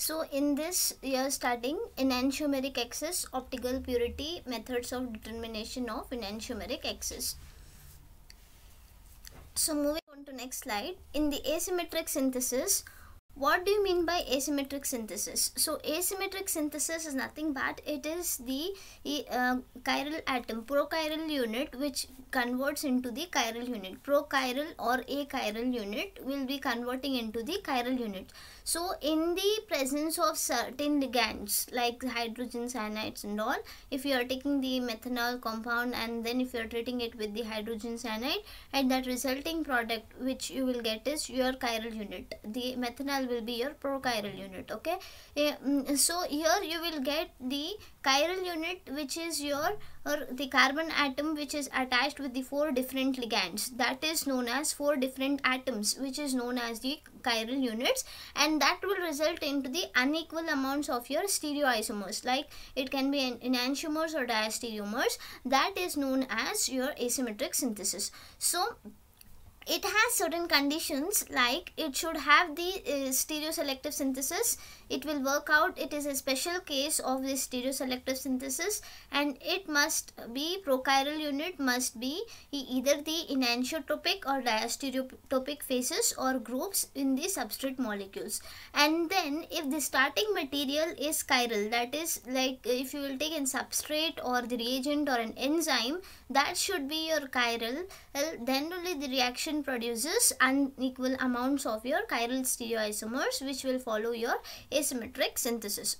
So in this we are studying enantiomeric excess, optical purity, methods of determination of enantiomeric excess. So moving on to next slide. In the asymmetric synthesis, what do you mean by asymmetric synthesis? So asymmetric synthesis is nothing but it is the chiral atom, prochiral unit, which converts into the chiral unit. Prochiral or achiral unit will be converting into the chiral unit. So in the presence of certain ligands like hydrogen cyanides and all, if you are taking the methanol compound and then if you are treating it with the hydrogen cyanide, and that resulting product which you will get is your chiral unit. The methanol will be your prochiral unit. Okay, so here you will get the chiral unit, which is your the carbon atom which is attached with the 4 different ligands. That is known as 4 different atoms, which is known as the chiral units, and that will result into the unequal amounts of your stereoisomers, like it can be enantiomers or diastereomers. That is known as your asymmetric synthesis. So it has certain conditions, like it should have the stereoselective synthesis. It will work out. It is a special case of this stereoselective synthesis, and it must be prochiral unit must be either the enantiotropic or diastereotopic phases or groups in the substrate molecules. And then if the starting material is chiral, that is like if you will take a substrate or the reagent or an enzyme, that should be your chiral, then only the reaction produces unequal amounts of your chiral stereoisomers, which will follow your asymmetric synthesis.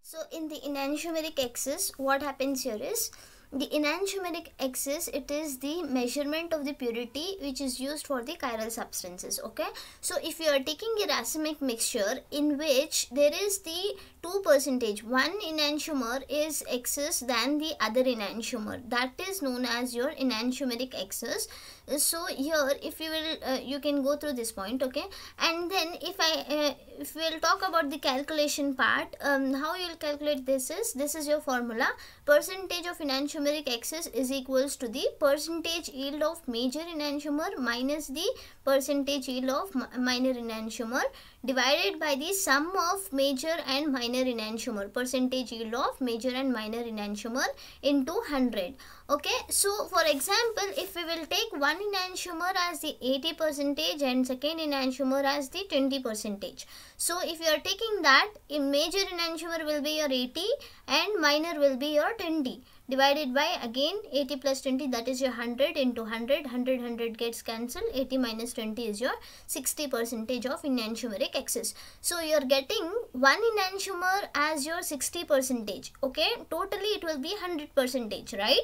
So in the enantiomeric excess, what happens here is the enantiomeric excess, it is the measurement of the purity which is used for the chiral substances. Okay, so if you are taking a racemic mixture in which there is the 2%, one enantiomer is excess than the other enantiomer, that is known as your enantiomeric excess. So here if you will you can go through this point. Okay, and then if we will talk about the calculation part, how you will calculate this is your formula. Percentage of enantiomeric excess is equals to the percentage yield of major enantiomer minus the percentage yield of minor enantiomer divided by the sum of major and minor enantiomer, percentage yield of major and minor enantiomer into 100. Okay, so for example, if we will take one enantiomer as the 80% and second enantiomer as the 20%. So if you are taking that, in major enantiomer will be your 80 and minor will be your 20, divided by again 80 plus 20, that is your 100 into 100, 100 gets cancelled, 80 minus 20 is your 60% of enantiomeric excess. So you are getting one enantiomer as your 60%. Okay, totally it will be 100%, right?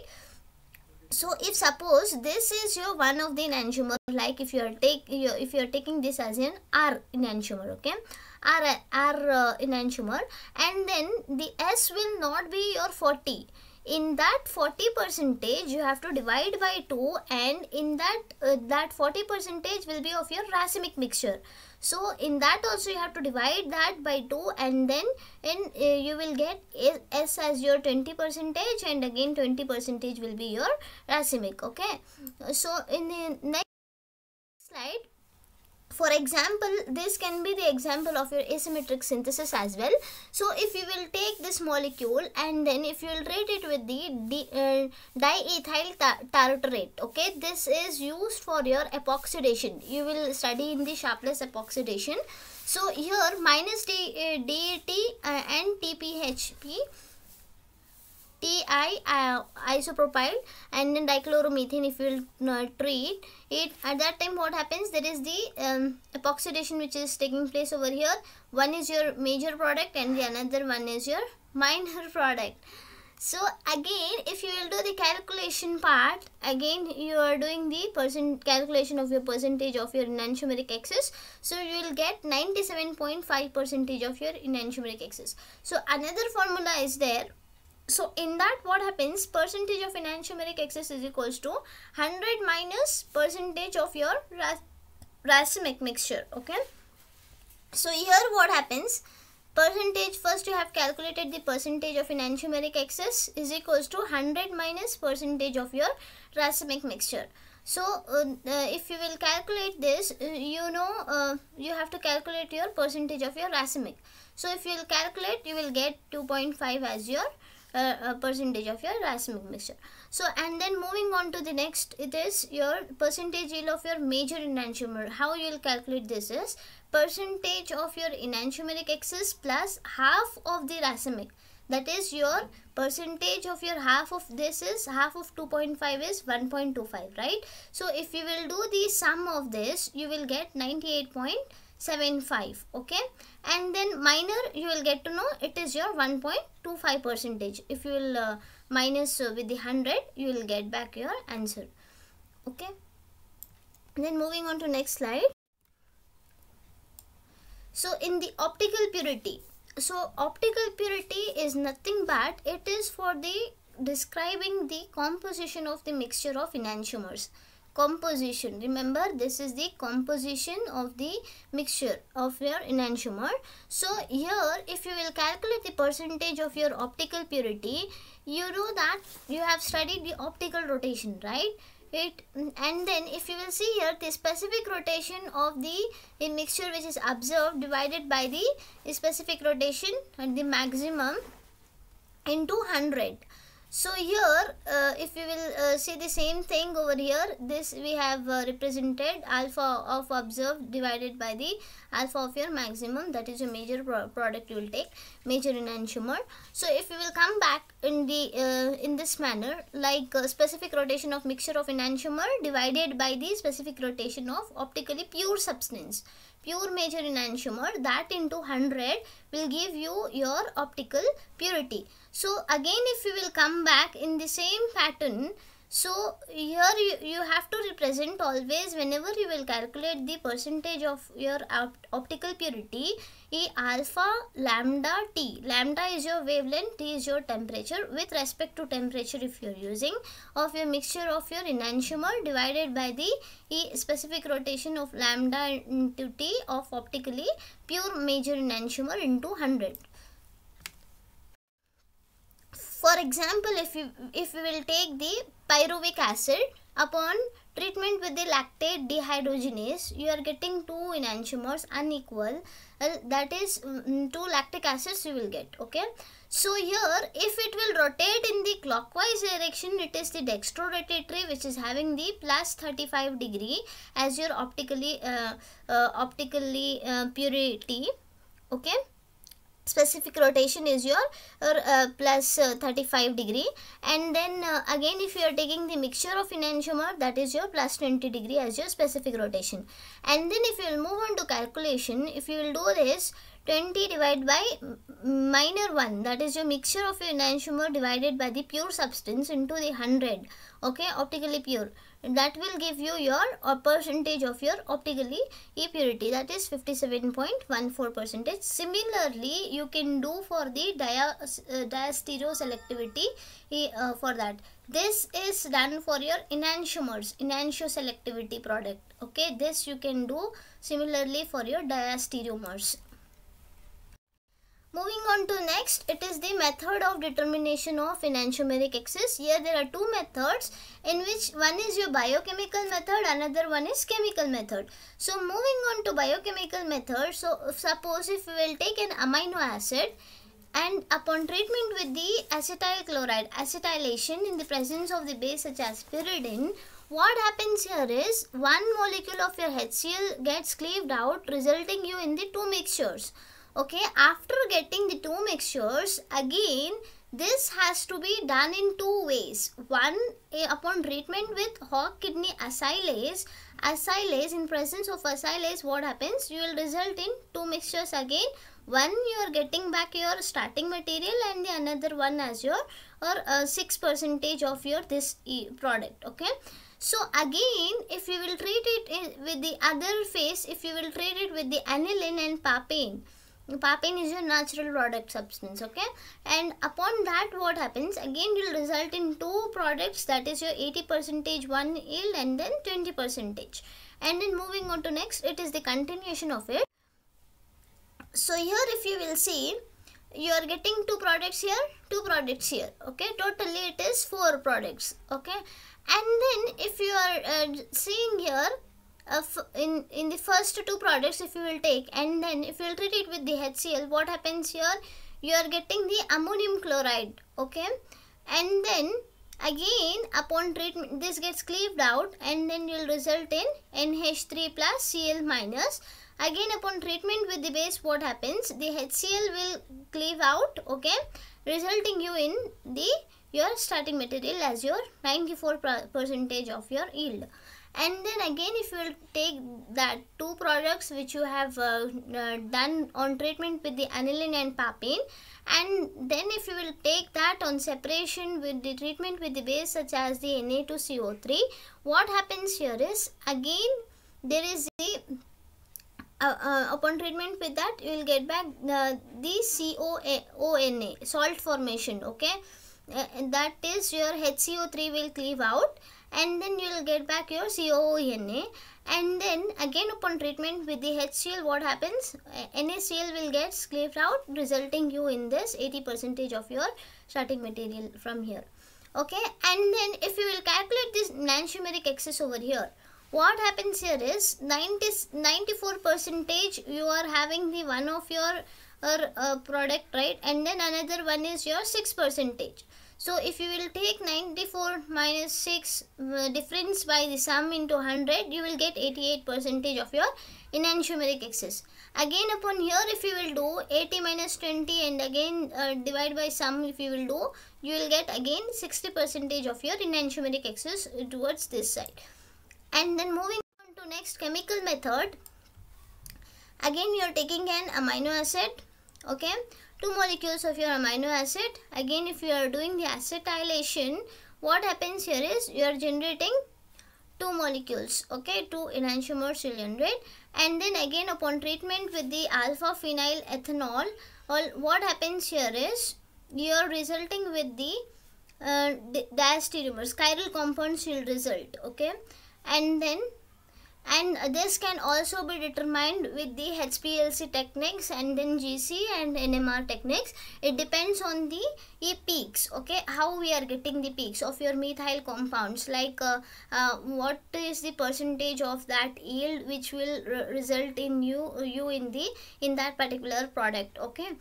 So if suppose this is your one of the enantiomer, like if you are taking this as an R enantiomer, okay, R enantiomer, and then the S will not be your 40. In that 40% you have to divide by 2, and in that 40% will be of your racemic mixture. So in that also you have to divide that by 2, and then you will get S as your 20%, and again 20% will be your racemic. Okay, so in the next slide, for example, this can be the example of your asymmetric synthesis as well. So if you will take this molecule and then if you will rate it with the diethyl tartrate, okay, this is used for your epoxidation. You will study in the Sharpless epoxidation. So here minus DAT and TPHP, TI isopropyl, and then dichloromethane. If you will treat it at that time, what happens, there is the epoxidation which is taking place over here. One is your major product and the another one is your minor product. So again if you will do the calculation part, again you are doing the calculation of your percentage of your enantiomeric excess. So you will get 97.5% of your enantiomeric excess. So another formula is there. So in that what happens, percentage of enantiomeric excess is equals to 100 minus percentage of your racemic mixture. Okay, so here what happens, percentage, first you have calculated the percentage of enantiomeric excess is equals to 100 minus percentage of your racemic mixture. So if you will calculate this, you have to calculate your percentage of your racemic. So if you will calculate, you will get 2.5 as your percentage of your racemic mixture. So and then moving on to the next, it is your percentage yield of your major enantiomer. How you will calculate this is percentage of your enantiomeric excess plus half of the racemic. That is your percentage of your half of this is half of 2.5 is 1.25, right? So if you will do the sum of this, you will get 98.75. okay, and then minor, you will get to know it is your 1.25 percentage. If you will minus with the 100, you will get back your answer. Okay, and then moving on to next slide. So in the optical purity, so optical purity is nothing but it is for the describing the composition of the mixture of enantiomers. Composition, remember this is the composition of the mixture of your enantiomer. So here if you will calculate the percentage of your optical purity, you know that you have studied the optical rotation, right? And then if you will see here, the specific rotation of the mixture which is observed divided by the specific rotation and the maximum into 100. So here if you will see the same thing over here, this we have represented alpha of observed divided by the alpha of your maximum, that is a major product you will take, major enantiomer. So if you will come back in the in this manner, like specific rotation of mixture of enantiomer divided by the specific rotation of optically pure substance, pure major enantiomer, that into 100 will give you your optical purity. So again if you will come back in the same pattern, so here you have to represent always whenever you will calculate the percentage of your optical purity, alpha lambda t. Lambda is your wavelength, t is your temperature. With respect to temperature, if you are using of your mixture of your enantiomer divided by the specific rotation of lambda into t of optically pure major enantiomer into 100. For example, if we will take the pyruvic acid upon treatment with the lactate dehydrogenase, you are getting two enantiomers unequal, that is 2 lactic acids you will get. Okay, so here if it will rotate in the clockwise direction, it is the dextrorotatory which is having the plus 35 degree as your optically purity. Okay, specific rotation is your plus 35 degree, and then again if you are taking the mixture of enantiomer, that is your plus 20 degree as your specific rotation. And then if you will move on to calculation, if you will do this 20 divided by minor 1, that is your mixture of your enantiomer divided by the pure substance into the 100, okay, optically pure, that will give you your percentage of your optically purity, that is 57.14%. Similarly you can do for the diastereoselectivity for that. This is done for your enantiomers, enantioselectivity product. Okay, this you can do similarly for your diastereomers. Moving on to next, it is the method of determination of enantiomeric excess. Here there are two methods, in which one is your biochemical method, another one is chemical method. So moving on to biochemical method, so suppose if we will take an amino acid and upon treatment with the acetyl chloride, acetylation in the presence of the base such as pyridine, what happens here is one molecule of your HCl gets cleaved out, resulting you in the two mixtures. Okay, after getting the two mixtures, again this has to be done in two ways. One, upon treatment with hog kidney acylase, in presence of acylase, what happens? You will result in two mixtures again. One you are getting back your starting material, and the another one as your 6% of your this product. Okay, so again if you will treat it with the other phase, if you will treat it with the aniline and papain. Papain is your natural product substance. Okay, and upon that what happens, again will result in two products, that is your 80% one yield and then 20%. And then moving on to next, it is the continuation of it. So here if you will see, you are getting 2 products here, 2 products here. Okay, totally it is 4 products. Okay, and then if you are seeing here, in the first 2 products if you will take, and then if you will treat it with the HCl, what happens here? You are getting the ammonium chloride. Okay, and then again upon treatment this gets cleaved out, and then you will result in NH3 plus Cl minus. Again upon treatment with the base, what happens? The HCl will cleave out. Okay, resulting you in the your starting material as your 94% of your yield. And then again if you will take that 2 products which you have done on treatment with the aniline and papain, and then if you will take that on separation with the treatment with the base such as the Na2CO3, what happens here is again there is the upon treatment with that you will get back the COONA, salt formation. Okay, that is your HCO3 will cleave out, and then you will get back your COONA, and then again upon treatment with the HCl, what happens? NaCl will get cleaved out, resulting you in this 80% of your starting material from here. Okay, and then if you will calculate this enantiomeric excess over here, what happens here is 94% you are having the one of your product, right, and then another one is your 6%. So if you will take 94 minus 6 difference by the sum into 100, you will get 88% of your enantiomeric excess. Again upon here if you will do 80 minus 20 and again divide by sum if you will do, you will get again 60% of your enantiomeric excess towards this side. And then moving on to next chemical method, again you are taking an amino acid. Okay, 2 molecules of your amino acid. Again if you are doing the acetylation, what happens here is you are generating 2 molecules. Okay, 2 enantiomers will generate, and then again upon treatment with the alpha phenyl ethanol, what happens here is you are resulting with the diastereomers, chiral compounds will result. Okay, and this can also be determined with the HPLC techniques and then GC and NMR techniques. It depends on the peaks. Okay, how we are getting the peaks of your methyl compounds, like what is the percentage of that yield which will result in you in that particular product. Okay,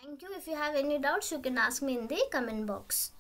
thank you. If you have any doubts, you can ask me in the comment box.